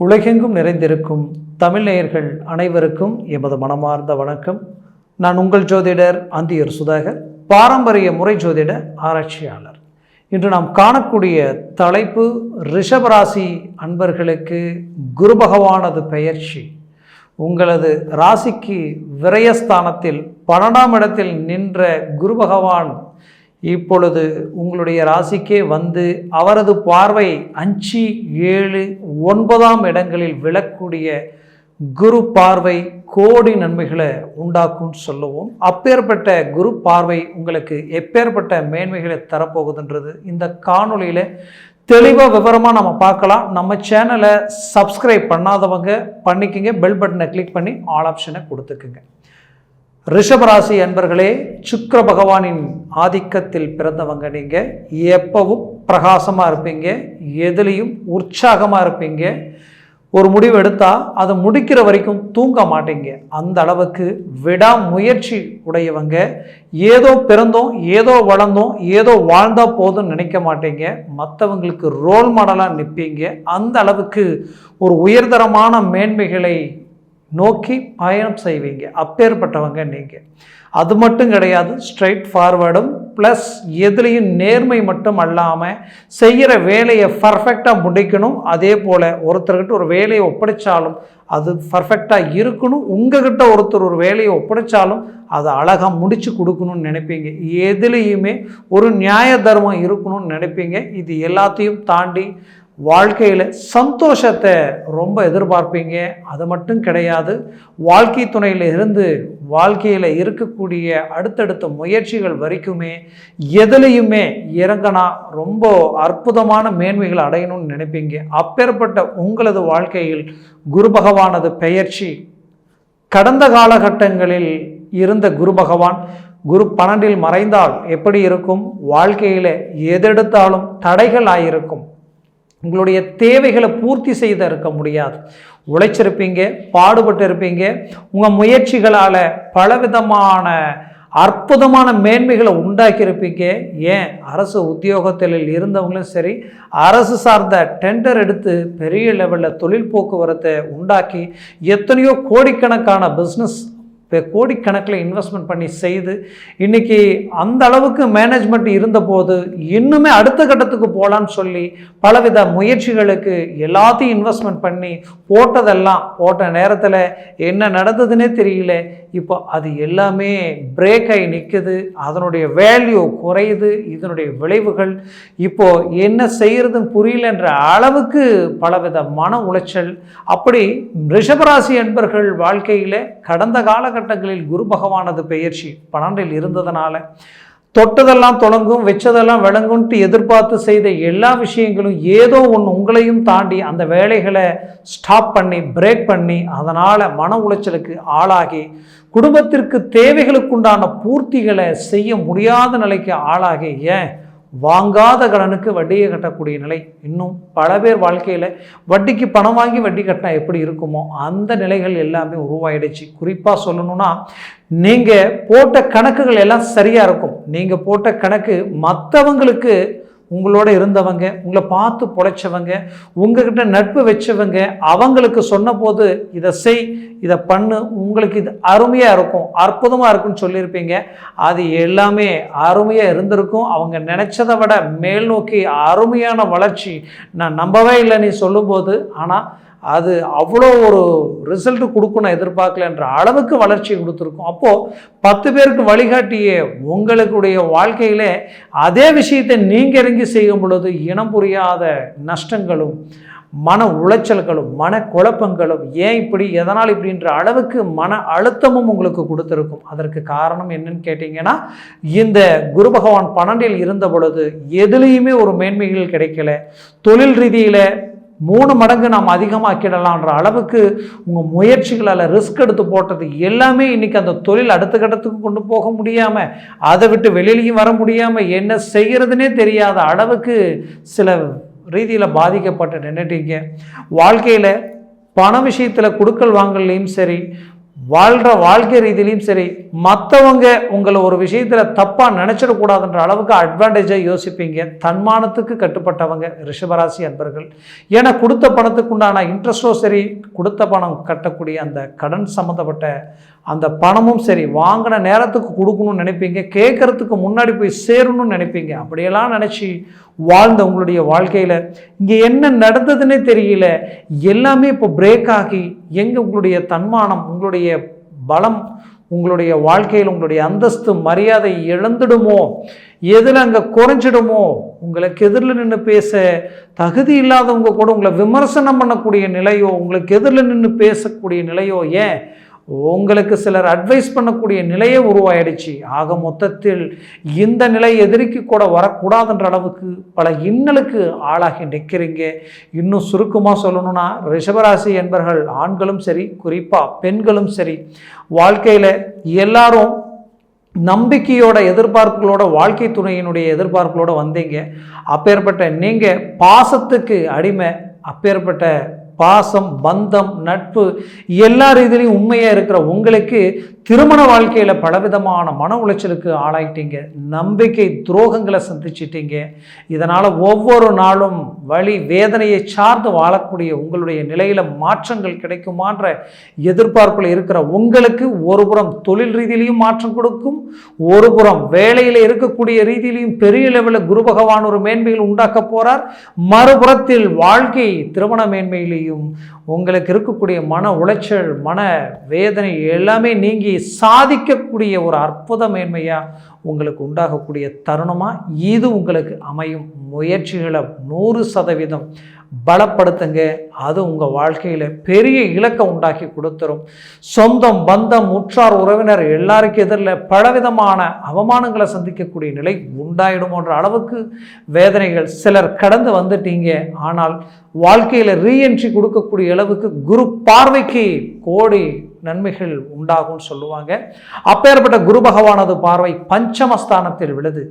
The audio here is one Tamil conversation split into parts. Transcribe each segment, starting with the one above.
உலகெங்கும் நிறைந்திருக்கும் தமிழ் நேயர்கள் அனைவருக்கும் எமது மனமார்ந்த வணக்கம். நான் உங்கள் ஜோதிடர் அந்தியூர் சுதாகர், பாரம்பரிய முறை ஜோதிட ஆராய்ச்சியாளர். இன்று நாம் காணக்கூடிய தலைப்பு ரிஷபராசி அன்பர்களுக்கு குரு பகவானது பெயர்ச்சி உங்களது ராசிக்கு விரயஸ்தானத்தில் 12ஆம் இடத்தில் நின்ற குரு பகவான் இப்பொழுது உங்களுடைய ராசிக்கே வந்து அவரது பார்வை 5, 7, 9ஆம் இடங்களில் விழக்கூடிய குரு பார்வை கோடி நன்மைகளை உண்டாக்கும் சொல்லுவோம். அப்பேற்பட்ட குரு பார்வை உங்களுக்கு எப்பேற்பட்ட மேன்மைகளை தரப்போகுதுன்றது இந்த காணொலியில் தெளிவாக விவரமாக நம்ம பார்க்கலாம். நம்ம சேனலை சப்ஸ்கிரைப் பண்ணாதவங்க பண்ணிக்கங்க, பெல் பட்டனை கிளிக் பண்ணி ஆல் ஆப்ஷனை கொடுத்துக்குங்க. ரிஷபராசி அன்பர்களே, சுக்கிர பகவானின் ஆதிக்கத்தில் பிறந்தவங்க. நீங்கள் எப்பவும் பிரகாசமாக இருப்பீங்க, எதுலேயும் உற்சாகமாக இருப்பீங்க. ஒரு முடிவு எடுத்தால் அதை முடிக்கிற வரைக்கும் தூங்க மாட்டீங்க. அந்த அளவுக்கு விடாமுயற்சி உடையவங்க. ஏதோ பிறந்தோம், ஏதோ வளர்ந்தோம், ஏதோ வாழ்ந்தா போதும்னு நினைக்க மாட்டீங்க. மற்றவங்களுக்கு ரோல் மாடலாக நிற்பீங்க. அந்த அளவுக்கு ஒரு உயர்தரமான மேன்மைகளை நோக்கி பயணம் செய்வீங்க. அப்பேற்பட்டவங்க நீங்கள். அது மட்டும் கிடையாது, ஸ்ட்ரைட் ஃபார்வர்டும் ப்ளஸ் எதுலேயும் நேர்மை மட்டும் அல்லாமல் செய்கிற வேலையை பர்ஃபெக்டாக முடிக்கணும். அதே போல் ஒருத்தர்கிட்ட ஒரு வேலையை ஒப்படைச்சாலும் அது பர்ஃபெக்டாக இருக்கணும். உங்ககிட்ட ஒருத்தர் ஒரு வேலையை ஒப்படைச்சாலும் அதை அழகாக முடித்து கொடுக்கணும்னு நினைப்பீங்க. எதுலேயுமே ஒரு நியாய தர்மம் இருக்கணும்னு நினைப்பீங்க. இது எல்லாத்தையும் தாண்டி வாழ்க்கையில் சந்தோஷத்தை ரொம்ப எதிர்பார்ப்பீங்க. அது மட்டும் கிடையாது, வாழ்க்கை துணையில் இருந்து வாழ்க்கையில் இருக்கக்கூடிய அடுத்தடுத்த முயற்சிகள் வரைக்குமே எதுலேயுமே இறங்கினா ரொம்ப அற்புதமான மேன்மைகளை அடையணும்னு நினைப்பீங்க. அப்பேற்பட்ட உங்களது வாழ்க்கையில் குரு பகவானது பெயர்ச்சி கடந்த காலகட்டங்களில் இருந்த குரு பகவான் குரு 12இல் மறைந்தால் எப்படி இருக்கும்? வாழ்க்கையில் எதெடுத்தாலும் தடைகள் ஆகியிருக்கும். உங்களுடைய தேவைகளை பூர்த்தி செய்து இருக்க முடியாது. உழைச்சிருப்பீங்க, பாடுபட்டு இருப்பீங்க. உங்கள் முயற்சிகளால் பலவிதமான அற்புதமான மேன்மைகளை உண்டாக்கியிருப்பீங்க. ஏன் அரசு உத்தியோகத்தில் இருந்தவங்களும் சரி, அரசு சார்ந்த டெண்டர் எடுத்து பெரிய லெவலில் தொழில் போக்குவரத்தை உண்டாக்கி எத்தனையோ கோடிக்கணக்கான பிஸ்னஸ் கோடிக்கணக்கில் இன்வெஸ்ட்மெண்ட் பண்ணி செய்து இன்றைக்கி அந்த அளவுக்கு மேனேஜ்மெண்ட் இருந்தபோது இன்னுமே அடுத்த கட்டத்துக்கு போகலான்னு சொல்லி பலவித முயற்சிகளுக்கு எல்லாத்தையும் இன்வெஸ்ட்மெண்ட் பண்ணி போட்டதெல்லாம் போட்ட நேரத்தில் என்ன நடந்ததுன்னே தெரியல. இப்போ அது எல்லாமே பிரேக் ஆகி நிற்குது. அதனுடைய வேல்யூ குறையுது. இதனுடைய விளைவுகள் இப்போது என்ன செய்கிறதுன்னு புரியலன்ற அளவுக்கு பலவித மன உளைச்சல். அப்படி ரிஷபராசி என்பர்கள் வாழ்க்கையில் கடந்த காலகட்டங்களில் குரு பகவானது பெயர்ச்சி 12இல் இருந்ததுனால தொட்டதெல்லாம் தொடங்கும், வச்சதெல்லாம் விளங்கும்ட்டு எதிர்பார்த்து செய்த எல்லா விஷயங்களும் ஏதோ ஒன்று உங்களையும் தாண்டி அந்த வேலைகளை ஸ்டாப் பண்ணி பிரேக் பண்ணி அதனால் மன உளைச்சலுக்கு ஆளாகி குடும்பத்திற்கு தேவைகளுக்குண்டான பூர்த்திகளை செய்ய முடியாத நிலைக்கு ஆளாகி ஏன் வாங்காத கடனுக்கு வட்டியை கட்டக்கூடிய நிலை. இன்னும் பல பேர் வாழ்க்கையில் வட்டிக்கு பணம் வாங்கி வட்டி கட்டினா எப்படி இருக்குமோ அந்த நிலைகள் எல்லாமே உருவாயிடுச்சு. குறிப்பாக சொல்லணும்னா, நீங்கள் போட்ட கணக்குகள் எல்லாம் சரியாக இருக்கும். நீங்கள் போட்ட கணக்கு மற்றவங்களுக்கு உங்களோட இருந்தவங்க, உங்களை பார்த்து பொழைச்சவங்க, உங்ககிட்ட நட்பு வச்சவங்க, அவங்களுக்கு சொன்ன போது இதை செய், இதை பண்ணு, உங்களுக்கு இது அருமையாக இருக்கும், அற்புதமாக இருக்குன்னு சொல்லியிருப்பீங்க. அது எல்லாமே அருமையாக இருந்திருக்கும். அவங்க நினச்சதை விட மேல் நோக்கி அருமையான வளர்ச்சி நான் நம்பவே இல்லை நீ சொல்லும்போது. ஆனால் அது அவ்வளோ ஒரு ரிசல்ட் கொடுக்கணும் எதிர்பார்க்கலன்ற அளவுக்கு வளர்ச்சி கொடுத்துருக்கும். அப்போது 10 பேருக்கு வழிகாட்டிய உங்களுடைய வாழ்க்கையில் அதே விஷயத்தை நீங்கள் இறங்கி செய்யும் பொழுது இனம் புரியாத நஷ்டங்களும் மன உளைச்சல்களும் மன குழப்பங்களும் ஏன் இப்படி எதனால் இப்படின்ற அளவுக்கு மன அழுத்தமும் உங்களுக்கு கொடுத்துருக்கும். அதற்கு காரணம் என்னன்னு கேட்டிங்கன்னா, இந்த குரு பகவான் 12இல் இருந்த பொழுது எதுலேயுமே ஒரு மேன்மைகள் கிடைக்கல. தொழில் ரீதியில் 3 மடங்கு நாம் அதிகமாக்கிடலான்ற அளவுக்கு உங்கள் முயற்சிகளால் ரிஸ்க் எடுத்து போட்டது எல்லாமே இன்றைக்கி அந்த தொழில் அடுத்த கட்டத்துக்கு கொண்டு போக முடியாமல், அதை விட்டு வெளியிலையும் வர முடியாமல், என்ன செய்கிறதுனே தெரியாத அளவுக்கு சில ரீதியில் பாதிக்கப்பட்டு நின்றுட்டீங்க. வாழ்க்கையில் பண விஷயத்தில் கொடுக்கல் வாங்கலையும் சரி, வாழ்கிற வாழ்க்கை ரீதியிலையும் சரி, மற்றவங்க உங்களை ஒரு விஷயத்தில் தப்பாக நினச்சிடக்கூடாதுன்ற அளவுக்கு அட்வான்டேஜாக யோசிப்பீங்க. தன்மானத்துக்கு கட்டுப்பட்டவங்க ரிஷபராசி அன்பர்கள். ஏன்னா கொடுத்த பணத்துக்கு உண்டான இன்ட்ரெஸ்ட்டோ சரி, கொடுத்த பணம் கட்டக்கூடிய அந்த கடன் சம்மந்தப்பட்ட அந்த பணமும் சரி, வாங்கின நேரத்துக்கு கொடுக்கணும்னு நினைப்பீங்க, கேட்கறதுக்கு முன்னாடி போய் சேரணும்னு நினைப்பீங்க. அப்படியெல்லாம் நினச்சி வாழ்ந்த உங்களுடைய வாழ்க்கையில் இங்கே என்ன நடந்ததுன்னே தெரியல, எல்லாமே இப்போ பிரேக் ஆகி எங்கே உங்களுடைய தன்மானம், உங்களுடைய பலம், உங்களுடைய வாழ்க்கையில் உங்களுடைய அந்தஸ்து மரியாதை இழந்துடுமோ, எதில் அங்கே குறைஞ்சிடுமோ, உங்களுக்கு எதிரில் நின்று பேச தகுதி இல்லாதவங்க கூட உங்களை விமர்சனம் பண்ணக்கூடிய நிலையோ, உங்களுக்கு எதிரில் நின்று பேசக்கூடிய நிலையோ, ஏன் உங்களுக்கு சிலர் அட்வைஸ் பண்ணக்கூடிய நிலையே உருவாயிடுச்சு. ஆக மொத்தத்தில் இந்த நிலை எதிரிக்கு கூட வரக்கூடாதுன்ற அளவுக்கு பல இன்னலுக்கு ஆளாகி நிற்கிறீங்க. இன்னும் சுருக்கமாக சொல்லணும்னா, ரிஷபராசி என்பர்கள் ஆண்களும் சரி, குறிப்பாக பெண்களும் சரி, வாழ்க்கையில் எல்லாரும் நம்பிக்கையோட எதிர்பார்ப்புகளோட, வாழ்க்கை துணையினுடைய எதிர்பார்ப்புகளோட வந்தீங்க. அப்பேற்பட்ட நீங்கள் பாசத்துக்கு அடிமை. அப்பேற்பட்ட பாசம், பந்தம், நட்பு எல்லா ரீதியிலையும் உண்மையாக இருக்கிற உங்களுக்கு திருமண வாழ்க்கையில் பலவிதமான மன உளைச்சலுக்கு ஆளாயிட்டீங்க. நம்பிக்கை துரோகங்களை சந்திச்சிட்டீங்க. இதனால் ஒவ்வொரு நாளும் வலி வேதனையை சார்ந்து வாழக்கூடிய உங்களுடைய நிலையில் மாற்றங்கள் கிடைக்குமான்ற எதிர்பார்ப்பில் இருக்கிற உங்களுக்கு ஒரு புறம் தொழில் ரீதியிலையும் மாற்றம் கொடுக்கும், ஒரு புறம் வேலையில் இருக்கக்கூடிய ரீதியிலையும் பெரிய லெவலில் குரு பகவான் ஒரு மேன்மையில் உண்டாக்க போகிறார். மறுபுறத்தில் வாழ்க்கை திருமண மேன்மையிலையும் உங்களுக்கு இருக்கக்கூடிய மன உளைச்சல், மன வேதனை எல்லாமே நீங்கி சாதிக்கக்கூடிய ஒரு அற்புத மேன்மையாக உங்களுக்கு உண்டாகக்கூடிய தருணமாக இது உங்களுக்கு அமையும். முயற்சிகளை 100% பலப்படுத்துங்க. அது உங்கள் வாழ்க்கையில் பெரிய இலக்கை உண்டாக்கி கொடுத்துரும். சொந்தம், பந்தம், உற்றார், உறவினர் எல்லாருக்கும் எதிரில் பலவிதமான அவமானங்களை சந்திக்கக்கூடிய நிலை உண்டாயிடுமோன்ற அளவுக்கு வேதனைகள் சிலர் கடந்து வந்துட்டீங்க. ஆனால் வாழ்க்கையில் ரீஎன்ட்ரி கொடுக்கக்கூடிய அளவுக்கு குரு பார்வைக்கு கோடி நன்மைகள் உண்டாகும்னு சொல்லுவாங்க. அப்பேற்பட்ட குரு பகவானது பார்வை பஞ்சமஸ்தானத்தில் விழுது.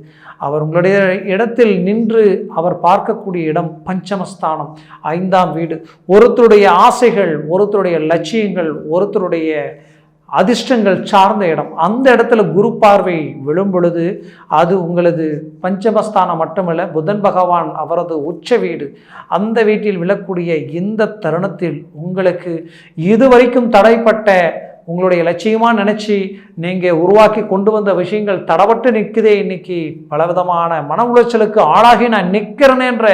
அவர் உங்களுடைய இடத்தில் நின்று அவர் பார்க்கக்கூடிய இடம் பஞ்சமஸ்தானம், 5ஆம் வீடு. ஒருத்தருடைய ஆசைகள், ஒருத்தருடைய லட்சியங்கள், ஒருத்தருடைய அதிர்ஷ்டங்கள் சார்ந்த இடம். அந்த இடத்துல குரு பார்வை விழும் பொழுது அது உங்களது பஞ்சமஸ்தானம் மட்டுமல்ல, புதன் பகவான் அவரது உச்ச வீடு, அந்த வீட்டில் விழக்கூடிய இந்த தருணத்தில் உங்களுக்கு இதுவரைக்கும் தடைப்பட்ட உங்களுடைய லட்சியமாக நினச்சி நீங்கள் உருவாக்கி கொண்டு வந்த விஷயங்கள் தடப்பட்டு நிற்குதே, இன்னைக்கு பலவிதமான மன உளைச்சலுக்கு ஆளாகி நான் நிற்கிறேன்ற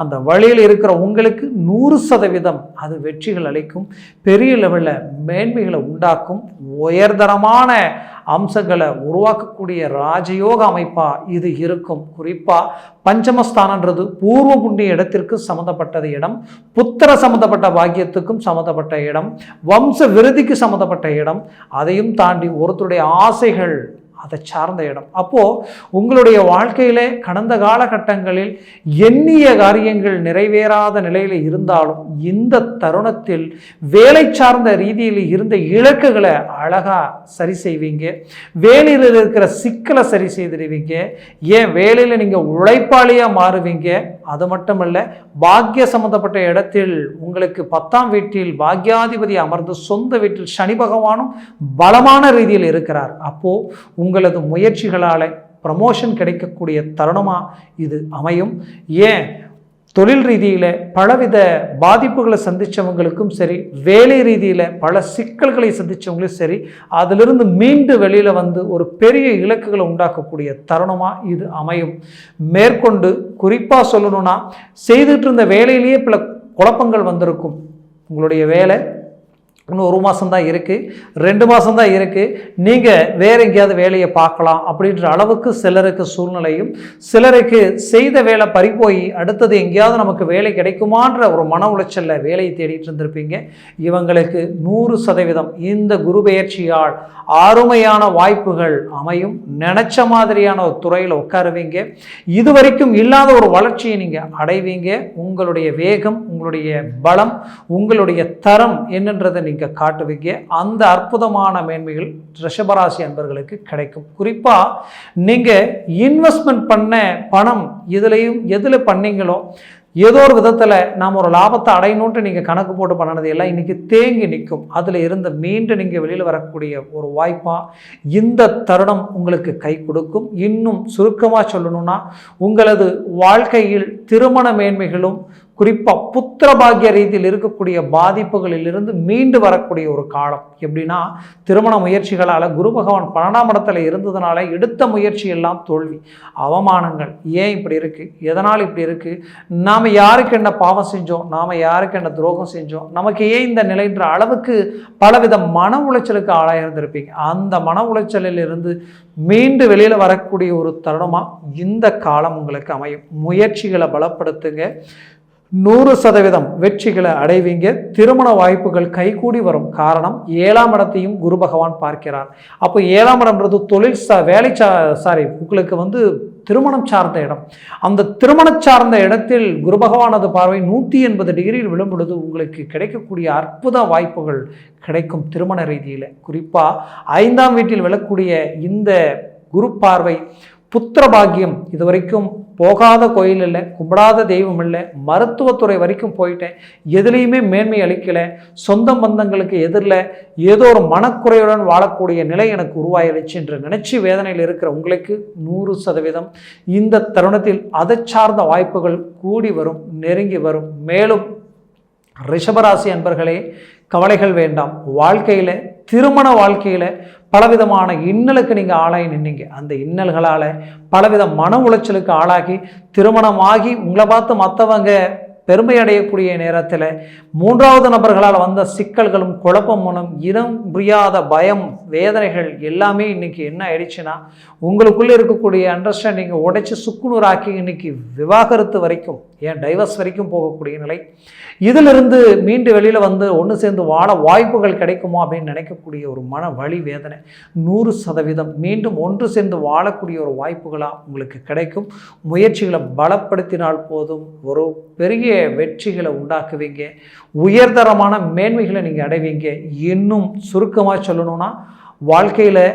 அந்த வழியில் இருக்கிற உங்களுக்கு 100% அது வெற்றிகள் அளிக்கும், பெரிய லெவலில் மேன்மைகளை உண்டாக்கும், உயர்தரமான அம்சங்களை உருவாக்கக்கூடிய ராஜயோக அமைப்பாக இது இருக்கும். குறிப்பாக பஞ்சமஸ்தானன்றது பூர்வ புண்ணிய இடத்திற்கு சம்மந்தப்பட்டது இடம், புத்திர சம்மந்தப்பட்ட பாக்கியத்துக்கும் சம்மந்தப்பட்ட இடம், வம்ச விருதிக்கு சம்மந்தப்பட்ட இடம், அதையும் தாண்டி ஒருத்தருடைய ஆசைகள் அதை சார்ந்த இடம். அப்போது உங்களுடைய வாழ்க்கையிலே கடந்த காலகட்டங்களில் எண்ணிய காரியங்கள் நிறைவேறாத நிலையில் இருந்தாலும் இந்த தருணத்தில் வேலை சார்ந்த ரீதியில் இருந்த இலக்குகளை அழகாக சரி செய்வீங்க. வேலையில் இருக்கிற சிக்கலை சரி செய்திருவீங்க. ஏன் வேலையில் நீங்கள் உழைப்பாளியாக மாறுவீங்க. அது மட்டுமல்ல, பாக்கிய சம்பந்தப்பட்ட இடத்தில் உங்களுக்கு 10ஆம் வீட்டில் பாக்யாதிபதி அமர்ந்து சொந்த வீட்டில் சனி பகவானும் பலமான ரீதியில் இருக்கிறார். அப்போது உங்களது முயற்சிகளால் ப்ரமோஷன் கிடைக்கக்கூடிய தருணமாக இது அமையும். ஏன் தொழில் ரீதியில் பலவித பாதிப்புகளை சந்தித்தவங்களுக்கும் சரி, வேலை ரீதியில் பல சிக்கல்களை சந்தித்தவங்களும் சரி, அதிலிருந்து மீண்டு வெளியில் வந்து ஒரு பெரிய இலக்குகளை உண்டாக்கக்கூடிய தருணமாக இது அமையும். மேற்கொண்டு குறிப்பாக சொல்லணும்னா, செய்துட்டு இருந்த வேலையிலேயே பல குழப்பங்கள் வந்திருக்கும். உங்களுடைய வேலை இன்னும் 1 மாதம் தான் இருக்குது, 2 மாதம் தான் இருக்குது, நீங்கள் வேறு எங்கேயாவது வேலையை பார்க்கலாம் அப்படின்ற அளவுக்கு சிலருக்கு சூழ்நிலையும், சிலருக்கு செய்த வேலை பறிப்போய் அடுத்தது எங்கேயாவது நமக்கு வேலை கிடைக்குமான்ற ஒரு மன உளைச்சலில் வேலையை தேடிட்டு இருந்திருப்பீங்க. இவங்களுக்கு 100% இந்த குரு பெயர்ச்சியால் அருமையான வாய்ப்புகள் அமையும். நினச்ச மாதிரியான ஒரு துறையில் உட்காருவீங்க. இதுவரைக்கும் இல்லாத ஒரு வளர்ச்சியை நீங்கள் அடைவீங்க. உங்களுடைய வேகம், உங்களுடைய பலம், உங்களுடைய தரம் என்னன்றதை நீங்கள் காட்டுவீங்க. அந்த அற்புதமான மேன்மைகள் ரிஷபராசி அன்பர்களுக்கு கிடைக்கும். குறிப்பாக நீங்கள் இன்வெஸ்ட்மெண்ட் பண்ண பணம் எதில் பண்ணீங்களோ, ஏதோ ஒரு விதத்தில் நாம் ஒரு லாபத்தை அடையணுன்ட்டு நீங்கள் கணக்கு போட்டு பண்ணினது எல்லாம் இன்றைக்கி தேங்கி நிற்கும். அதில் இருந்து மீண்டும் நீங்கள் வெளியில் வரக்கூடிய ஒரு வாய்ப்பாக இந்த தருணம் உங்களுக்கு கை கொடுக்கும். இன்னும் சுருக்கமாக சொல்லணும்னா, உங்களது வாழ்க்கையில் திருமண மேன்மைகளும் குறிப்பாக புத்திர பாக்கிய ரீதியில் இருக்கக்கூடிய பாதிப்புகளிலிருந்து மீண்டு வரக்கூடிய ஒரு காலம். எப்படின்னா, திருமண முயற்சிகளால் குரு பகவான் 12ஆம் இடத்துல இருந்ததுனால எடுத்த முயற்சி எல்லாம் தோல்வி, அவமானங்கள். ஏன் இப்படி இருக்குது, எதனால் இப்படி இருக்குது, நாம் யாருக்கு என்ன பாவம் செஞ்சோம், நாம் யாருக்கு என்ன துரோகம் செஞ்சோம், நமக்கு ஏன் இந்த நிலைன்ற அளவுக்கு பலவித மன உளைச்சலுக்கு ஆளாயிருந்திருப்பீங்க. அந்த மன உளைச்சலில் இருந்து மீண்டு வெளியில் வரக்கூடிய ஒரு தருணமாக இந்த காலம் உங்களுக்கு அமையும். முயற்சிகளை பலப்படுத்துங்க. 100% வெற்றிகளை அடைவீங்க. திருமண வாய்ப்புகள் கைகூடி வரும். காரணம், 7ஆம் இடத்தையும் குரு பகவான் பார்க்கிறார். அப்போ 7ஆம் இடம்ன்றது தொழில் உங்களுக்கு திருமணம் சார்ந்த இடம். அந்த திருமணம் சார்ந்த இடத்தில் குரு பகவானது பார்வை 180 டிகிரியில் விழும் பொழுது உங்களுக்கு கிடைக்கக்கூடிய அற்புத வாய்ப்புகள் கிடைக்கும். திருமண ரீதியில் குறிப்பாக 5ஆம் வீட்டில் விழக்கூடிய இந்த குரு பார்வை புத்திர பாக்கியம். இது வரைக்கும் போகாத கோயில் இல்லை, கும்பிடாத தெய்வம் இல்லை, மருத்துவத்துறை வரைக்கும் போயிட்டேன், எதுலேயுமே மேன்மை அளிக்கலை, சொந்த பந்தங்களுக்கு எதிரில் ஏதோ ஒரு மனக்குறையுடன் வாழக்கூடிய நிலை எனக்கு உருவாயிருச்சு என்று நினச்சி வேதனையில் இருக்கிற உங்களுக்கு 100% இந்த தருணத்தில் அதை சார்ந்த வாய்ப்புகள் கூடி வரும், நெருங்கி வரும். மேலும் ரிஷபராசி அன்பர்களே, கவலைகள் வேண்டாம். வாழ்க்கையில், திருமண வாழ்க்கையில் பலவிதமான இன்னலுக்கு நீங்கள் ஆளாகி நின்னீங்க. அந்த இன்னல்களால் பலவித மன உளைச்சலுக்கு ஆளாகி திருமணமாகி உங்களை பார்த்து மற்றவங்க பெருமை அடையக்கூடிய நேரத்தில் 3வது நபர்களால் வந்த சிக்கல்களும் குழப்பமும் இனம் புரியாத பயம் வேதனைகள் எல்லாமே இன்றைக்கி என்ன ஆயிடுச்சுன்னா, உங்களுக்குள்ளே இருக்கக்கூடிய அண்டர்ஸ்டாண்டிங்கை உடைச்சி சுக்குநூறாக்கி இன்றைக்கி விவாகரத்து வரைக்கும், ஏன் டைவர்ஸ் வரைக்கும் போகக்கூடிய நிலை. இதிலிருந்து மீண்டு வெளியில் ஒன்று சேர்ந்து வாழ வாய்ப்புகள் கிடைக்குமோ அப்படின்னு நினைக்கக்கூடிய ஒரு மன வலி வேதனை 100% மீண்டும் ஒன்று சேர்ந்து வாழக்கூடிய ஒரு வாய்ப்புகளாக உங்களுக்கு கிடைக்கும். முயற்சிகளை பலப்படுத்தினால் போதும், ஒரு பெரிய வெற்றிகளை உண்டாக்குவீங்க. உயர்தரமான மேன்மைகளை நீங்கள் அடைவீங்க. இன்னும் சுருக்கமாக சொல்லணும்னா, வாழ்க்கையில்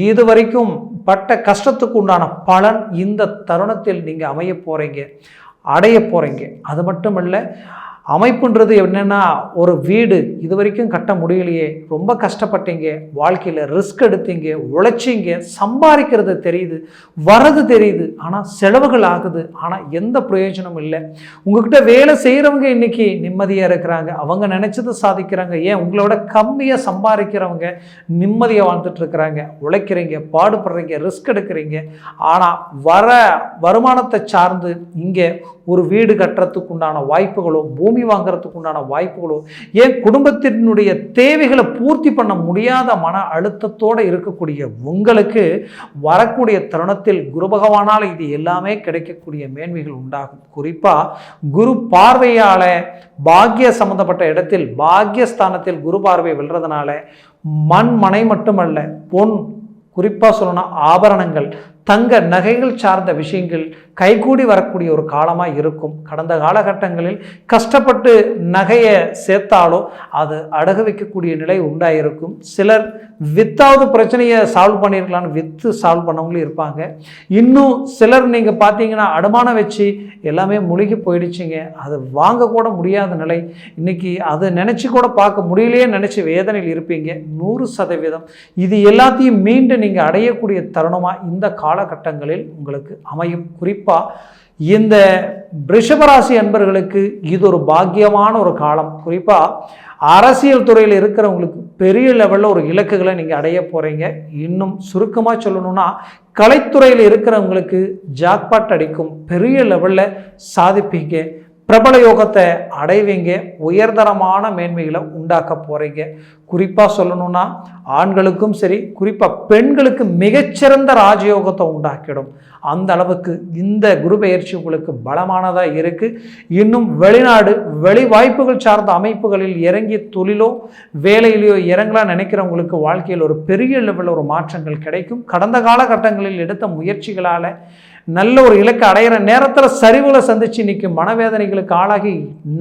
இதுவரைக்கும் பட்ட கஷ்டத்துக்கு உண்டான பலன் இந்த தருணத்தில் நீங்கள் அமைய போகிறீங்க, அடைய போகிறீங்க. அது மட்டும் இல்லை, அமைப்புன்றது என்னென்னா, ஒரு வீடு இது வரைக்கும் கட்ட முடியலையே, ரொம்ப கஷ்டப்பட்டீங்க, வாழ்க்கையில் ரிஸ்க் எடுத்தீங்க, உழைச்சிங்க, சம்பாதிக்கிறது தெரியுது, வரது தெரியுது, ஆனால் செலவுகள் ஆகுது, ஆனால் எந்த பிரயோஜனமும் இல்லை. உங்ககிட்ட வேலை செய்கிறவங்க இன்றைக்கி நிம்மதியாக இருக்கிறாங்க, அவங்க நினச்சது சாதிக்கிறாங்க. ஏன் உங்களோட கம்மியாக சம்பாதிக்கிறவங்க நிம்மதியாக வாழ்ந்துட்டு இருக்கிறாங்க. உழைக்கிறீங்க, பாடுபடுறீங்க, ரிஸ்க் எடுக்கிறீங்க, ஆனால் வருமானத்தை சார்ந்து இங்கே ஒரு வீடு கட்டுறதுக்கு உண்டான வாய்ப்புகளோ, பூமி வாங்கிறதுக்கு உண்டான வாய்ப்புகளோ, ஏன் குடும்பத்தினுடைய தேவைகளை பூர்த்தி பண்ண முடியாத மன அழுத்தத்தோடு இருக்கக்கூடிய உங்களுக்கு வரக்கூடிய தருணத்தில் குரு பகவானால் இது எல்லாமே கிடைக்கக்கூடிய மேன்மைகள் உண்டாகும். குறிப்பாக குரு பார்வையால் பாக்கிய சம்பந்தப்பட்ட இடத்தில், பாக்கியஸ்தானத்தில் குரு பார்வை விழுறதுனால மண் மனை மட்டுமல்ல, பொன், குறிப்பாக சொல்லணும்னா ஆபரணங்கள், தங்க நகைகள் சார்ந்த விஷயங்கள் கைகூடி வரக்கூடிய ஒரு காலமாக இருக்கும். கடந்த காலகட்டங்களில் கஷ்டப்பட்டு நகையை சேர்த்தாலோ அது அடகு வைக்கக்கூடிய நிலை உண்டாயிருக்கும். சிலர் வித்தாவது பிரச்சனையை சால்வ் பண்ணியிருக்கலான்னு விற்று சால்வ் பண்ணவங்களும் இருப்பாங்க. இன்னும் சிலர் நீங்கள் பார்த்தீங்கன்னா அடமானம் வச்சு எல்லாமே முழுகி போயிடுச்சிங்க, அது வாங்கக்கூட முடியாத நிலை. இன்றைக்கி அதை நினச்சி கூட பார்க்க முடியலையே நினச்சி வேதனையில் இருப்பீங்க. 100% இது எல்லாத்தையும் மீண்டும் நீங்கள் அடையக்கூடிய தருணமாக இந்த காலகட்டங்களில் உங்களுக்கு அமையும். குறிப்பாக இந்த ரிஷபராசி அன்பர்களுக்கு இது ஒரு பாக்கியமான ஒரு காலம். குறிப்பாக அரசியல் துறையில் இருக்கிறவங்களுக்கு பெரிய லெவலில் ஒரு இலக்குகளை நீங்கள் அடைய போகிறீங்க. இன்னும் சுருக்கமாக சொல்லணும்னா, கலைத்துறையில் இருக்கிறவங்களுக்கு ஜாக்பாட் அடிக்கும், பெரிய லெவலில் சாதிப்பீங்க, பிரபல யோகத்தை அடைவீங்க, உயர்தரமான மேன்மைகளை உண்டாக்க போகிறீங்க. குறிப்பாக சொல்லணும்னா, ஆண்களுக்கும் சரி, குறிப்பாக பெண்களுக்கு மிகச்சிறந்த ராஜயோகத்தை உண்டாக்கிடும். அந்த அளவுக்கு இந்த குரு பெயர்ச்சி உங்களுக்கு பலமானதாக இருக்குது. இன்னும் வெளிநாடு, வெளி வாய்ப்புகள் சார்ந்த அமைப்புகளில் இறங்கி தொழிலோ வேலையிலையோ இறங்கலாம் நினைக்கிறவங்களுக்கு வாழ்க்கையில் ஒரு பெரிய லெவலில் ஒரு மாற்றங்கள் கிடைக்கும். கடந்த காலகட்டங்களில் எடுத்த முயற்சிகளால் நல்ல ஒரு இலக்கை அடையிற நேரத்தில் சரிவுகளை சந்தித்து இன்றைக்கி மனவேதனைகளுக்கு ஆளாகி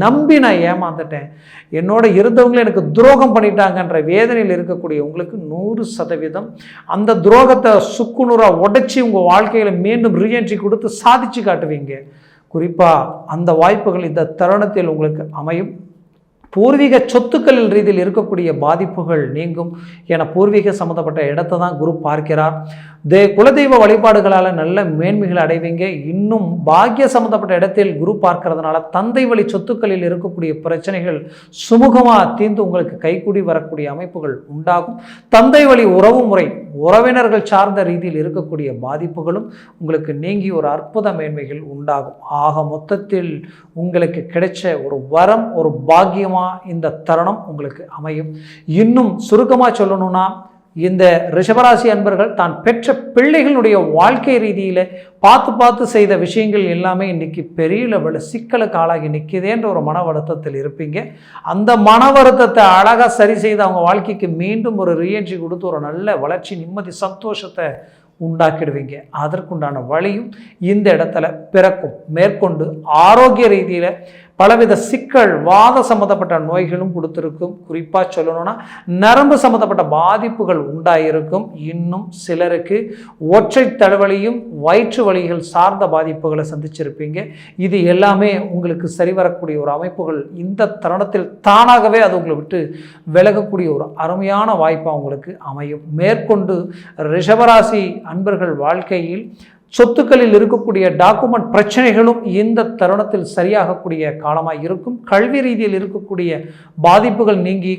நம்பி நான் ஏமாந்துட்டேன், என்னோட இருந்தவங்களே எனக்கு துரோகம் பண்ணிட்டாங்கன்ற வேதனையில் இருக்கக்கூடிய உங்களுக்கு 100% அந்த துரோகத்தை சுக்குநூறாக உடைச்சி உங்கள் வாழ்க்கையில் மீண்டும் ரீஎன்ட்ரி கொடுத்து சாதிச்சு காட்டுவீங்க. குறிப்பாக அந்த வாய்ப்புகள் இந்த தருணத்தில் உங்களுக்கு அமையும். பூர்வீக சொத்துக்களில் ரீதியில் இருக்கக்கூடிய பாதிப்புகள் நீங்கும். என பூர்வீக சம்மந்தப்பட்ட இடத்தை தான் குரு பார்க்கிறார். குலதெய்வ வழிபாடுகளால் நல்ல மேன்மைகள் அடைவீங்க. இன்னும் பாக்கிய சம்மந்தப்பட்ட இடத்தில் குரு பார்க்கறதுனால தந்தை வழி சொத்துக்களில் இருக்கக்கூடிய பிரச்சனைகள் சுமூகமாக தீர்ந்து உங்களுக்கு கைகூடி வரக்கூடிய அமைப்புகள் உண்டாகும். தந்தை வழி உறவு முறை உறவினர்கள் சார்ந்த ரீதியில் இருக்கக்கூடிய பாதிப்புகளும் உங்களுக்கு நீங்கி ஒரு அற்புத மேன்மைகள் உண்டாகும். ஆக மொத்தத்தில் உங்களுக்கு கிடைச்ச ஒரு வரம், ஒரு பாக்கியமாக இந்த தருணம் உங்களுக்கு அமையும். இன்னும் சுருக்கமாக சொல்லணும்னா, இந்த ரிஷபராசி அன்பர்கள் தான் பெற்ற பிள்ளைகளுடைய வாழ்க்கை ரீதியில் பார்த்து செய்த விஷயங்கள் எல்லாமே இன்னைக்கு பெரிய லெவலில் சிக்கலுக்கு ஆளாகி நிற்கிதேன்ற ஒரு மன வருத்தத்தில் இருப்பீங்க. அந்த மன வருத்தத்தை அழகாக சரி செய்து அவங்க வாழ்க்கைக்கு மீண்டும் ஒரு ரீஎன்ட்ரி கொடுத்து ஒரு நல்ல வளர்ச்சி, நிம்மதி, சந்தோஷத்தை உண்டாக்கிடுவீங்க. அதற்குண்டான வழியும் இந்த இடத்துல பிறக்கும். மேற்கொண்டு ஆரோக்கிய ரீதியில் பலவித சிக்கல், வாத சம்மந்தப்பட்ட நோய்களும் கொடுத்துருக்கும். குறிப்பாக சொல்லணும்னா நரம்பு சம்மந்தப்பட்ட பாதிப்புகள் உண்டாயிருக்கும். இன்னும் சிலருக்கு ஒற்றை தலைவலியும் வயிற்று வலிகள் சார்ந்த பாதிப்புகளை சந்திச்சிருப்பீங்க. இது எல்லாமே உங்களுக்கு சரிவரக்கூடிய ஒரு அமைப்புகள் இந்த தருணத்தில் தானாகவே அது உங்களை விட்டு விலகக்கூடிய ஒரு அருமையான வாய்ப்பாக உங்களுக்கு அமையும். மேற்கொண்டு ரிஷபராசி அன்பர்கள் வாழ்க்கையில் சொத்துக்களில் இருக்கக்கூடிய டாக்குமெண்ட் பிரச்சனைகளும் இந்த தருணத்தில் சரியாகக்கூடிய காலமாக இருக்கும். கல்வி ரீதியில் இருக்கக்கூடிய பாதிப்புகள் நீங்கி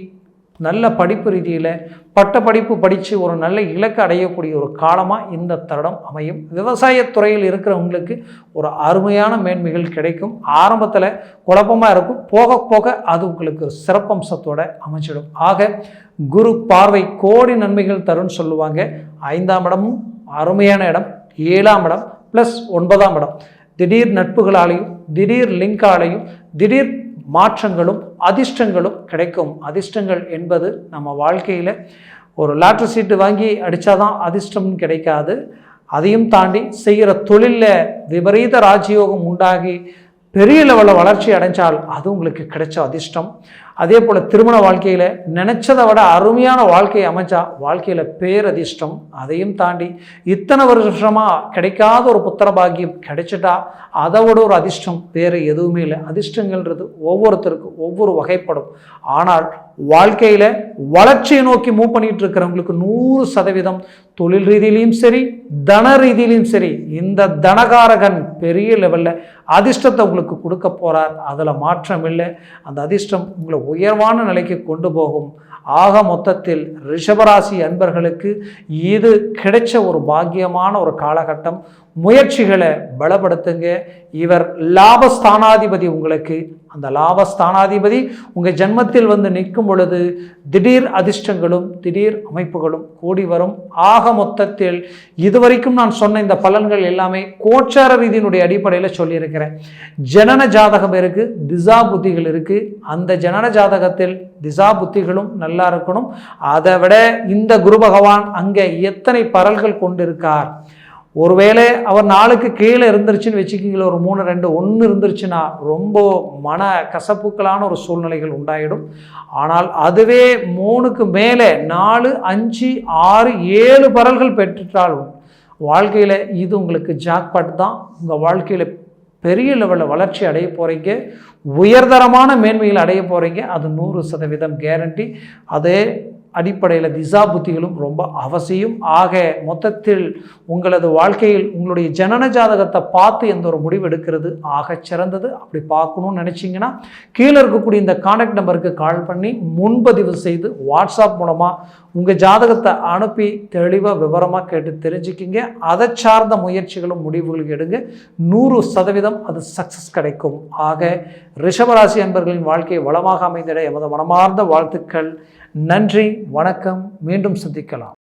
நல்ல படிப்பு ரீதியில் பட்டப்படிப்பு படித்து ஒரு நல்ல இலக்கு அடையக்கூடிய ஒரு காலமாக இந்த தருணம் அமையும். விவசாயத்துறையில் இருக்கிறவங்களுக்கு ஒரு அருமையான மேன்மைகள் கிடைக்கும். ஆரம்பத்தில் குழப்பமாக இருக்கும், போக போக அது உங்களுக்கு சிறப்பம்சத்தோடு அமைச்சிடும். ஆக குரு பார்வை கோடி நன்மைகள் தரும்னு சொல்லுவாங்க. 5ஆம் இடமும் அருமையான இடம், 7ஆம் இடம் ப்ளஸ் 9ஆம் இடம். திடீர் நட்புகளாலையும் திடீர் லிங்காலையும் திடீர் மாற்றங்களும் அதிர்ஷ்டங்களும் கிடைக்கும். அதிர்ஷ்டங்கள் என்பது நம்ம வாழ்க்கையில் ஒரு லாட்ரி சீட்டு வாங்கி அடித்தாதான் அதிர்ஷ்டம்னு கிடைக்காது. அதையும் தாண்டி செய்கிற தொழிலில் விபரீத ராஜயோகம் உண்டாகி பெரிய லெவலில் வளர்ச்சி அடைஞ்சால் அது உங்களுக்கு கிடைச்ச அதிர்ஷ்டம். அதே போல் திருமண வாழ்க்கையில் நினச்சதை விட அருமையான வாழ்க்கையை அமைச்சா வாழ்க்கையில் பேரதிர்ஷ்டம். அதையும் தாண்டி இத்தனை வருஷமாக கிடைக்காத ஒரு புத்திர பாக்கியம் கிடைச்சிட்டா அதை விட ஒரு அதிர்ஷ்டம் வேறு எதுவுமே இல்லை. அதிர்ஷ்டங்கள்ன்றது ஒவ்வொருத்தருக்கும் ஒவ்வொரு வகைப்படும். ஆனால் வாழ்க்கையில் வளர்ச்சியை நோக்கி மூவ் பண்ணிட்டு இருக்கிறவங்களுக்கு 100% தொழில் ரீதியிலையும் சரி, தன ரீதியிலையும் சரி, இந்த தனகாரகன் பெரிய லெவலில் அதிர்ஷ்டத்தை உங்களுக்கு கொடுக்க போகிறார். அதில் மாற்றம் இல்லை. அந்த அதிர்ஷ்டம் உங்களை உயர்வான நிலைக்கு கொண்டு போகும். ஆக மொத்தத்தில் ரிஷபராசி அன்பர்களுக்கு இது கிடைச்ச ஒரு பாக்கியமான ஒரு காலகட்டம். முயற்சிகளை பலப்படுத்துங்க. இவர் லாபஸ்தானாதிபதி. உங்களுக்கு அந்த லாபஸ்தானாதிபதி உங்கள் ஜென்மத்தில் வந்து நிற்கும் பொழுது திடீர் அதிர்ஷ்டங்களும் திடீர் அமைப்புகளும் கூடி வரும். ஆக மொத்தத்தில் இதுவரைக்கும் நான் சொன்ன இந்த பலன்கள் எல்லாமே கோச்சார ரீதியினுடைய அடிப்படையில் சொல்லியிருக்கிறேன். ஜனன ஜாதகம் இருக்குது, திசா புத்திகள் இருக்குது. அந்த ஜனன ஜாதகத்தில் திசா புத்திகளும் நல்லா இருக்கணும். அதை விட இந்த குரு பகவான் அங்கே எத்தனை பரல்கள் கொண்டிருக்கார், ஒருவேளை அவர் 4க்கு கீழே இருந்துருச்சுன்னு வச்சுக்கிங்கள, ஒரு 3, 2, 1 இருந்துருச்சுன்னா ரொம்ப மன கசப்புக்களான ஒரு சூழ்நிலைகள் உண்டாயிடும். ஆனால் அதுவே 3க்கு மேலே 4, 5, 6, 7 பரல்கள் பெற்றுட்டாலும் வாழ்க்கையில் இது உங்களுக்கு ஜாக்பாட் தான். உங்கள் வாழ்க்கையில் பெரிய லெவலில் வளர்ச்சி அடைய போகிறீங்க, உயர்தரமான மேன்மைகள் அடைய போகிறீங்க. அது 100% கேரண்டி. அதே அடிப்படையில் திசா புத்திகளும் ரொம்ப அவசியம். ஆக மொத்தத்தில் உங்களது வாழ்க்கையில் உங்களுடைய ஜனன ஜாதகத்தை பார்த்து எந்த ஒரு முடிவு எடுக்கிறது ஆக சிறந்தது. அப்படி பார்க்கணும்னு நினச்சிங்கன்னா கீழே இருக்கக்கூடிய இந்த கான்டாக்ட் நம்பருக்கு கால் பண்ணி முன்பதிவு செய்து வாட்ஸ்அப் மூலமாக உங்கள் ஜாதகத்தை அனுப்பி தெளிவாக விவரமாக கேட்டு தெரிஞ்சுக்கிங்க. அதை சார்ந்த முயற்சிகளும் முடிவுகளும் எடுங்க. 100% அது சக்ஸஸ் கிடைக்கும். ஆக ரிஷபராசி அன்பர்களின் வாழ்க்கை வளமாக அமைந்திட எமது மனமார்ந்த வாழ்த்துக்கள். நன்றி, வணக்கம். மீண்டும் சந்திக்கலாம்.